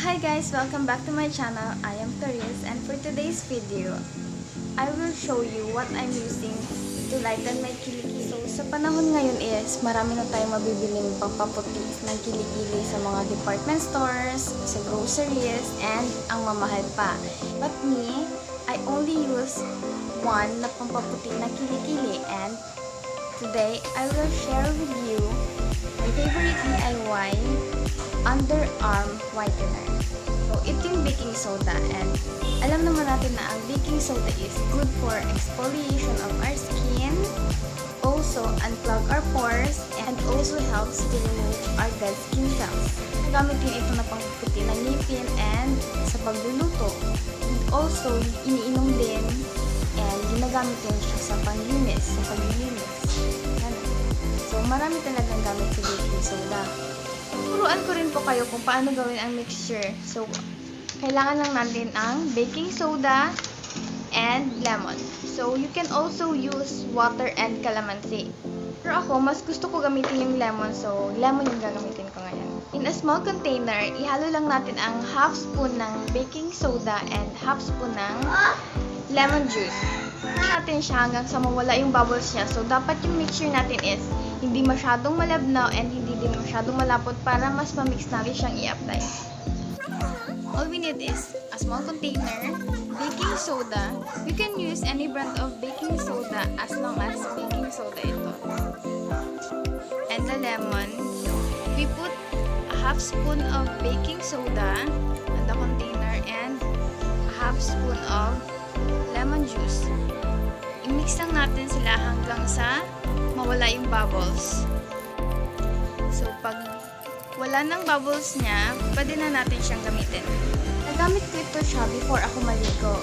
Hi guys! Welcome back to my channel. I am Clarice, and for today's video, I will show you what I'm using to lighten my kilikili. So, sa panahon ngayon is, marami na tayong mabibiling pampa-puti ng kilikili sa mga department stores, sa groceries, and ang mamahal pa. But me, I only use one na pampa-puti na kilikili, and today, I will share with you my favorite DIY underarm whitener. So, ito yung baking soda, and alam naman natin na ang baking soda is good for exfoliation of our skin, also unclog our pores, and also helps to remove our dead skin cells. Gamit din ito na pangpuputi ng ngipin and sa pagluluto. And also, iniinom din and ginagamit din siya sa panglinis, sa paglilinis. So, marami talagang gamit sa baking soda. Turuan ko rin po kayo kung paano gawin ang mixture. So, kailangan lang natin ang baking soda and lemon. So, you can also use water and calamansi. Pero ako, mas gusto ko gamitin yung lemon. So, lemon yung gagamitin ko ngayon. In a small container, ihalo lang natin ang half spoon ng baking soda and half spoon ng lemon juice. Natin siya hanggang sa mawala yung bubbles niya. So, dapat yung mixture natin is hindi masyadong malabnaw and hindi din masyadong malapot para mas ma-mix natin siyang i-apply. All we need is a small container, baking soda. You can use any brand of baking soda as long as baking soda ito. And the lemon. We put a half spoon of baking soda in the container and a half spoon of lemon juice. I-mix lang natin sila hanggang sa mawala yung bubbles. So, pag wala ng bubbles niya, pwede na natin siyang gamitin. Nagamit ko ito siya before ako maligo.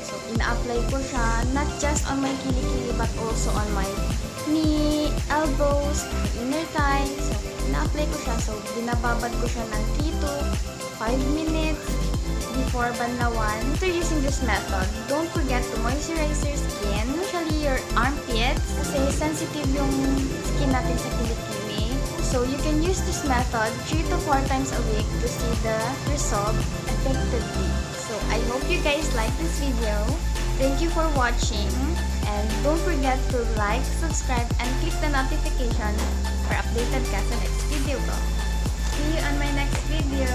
So, ina-apply ko siya not just on my kilikili but also on my knee, elbows, inner thigh. So, ina-apply ko siya. So, binababad ko siya ng 3 to 5 minutes before banlawan. After using this method, don't forget to moisturize your skin, especially your armpits, kasi sensitive yung skin natin sa kilikili. So, you can use this method 3 to 4 times a week to see the result effectively. So, I hope you guys like this video. Thank you for watching, and don't forget to like, subscribe, and click the notification for updated ka sa next video ko. See you on my next video!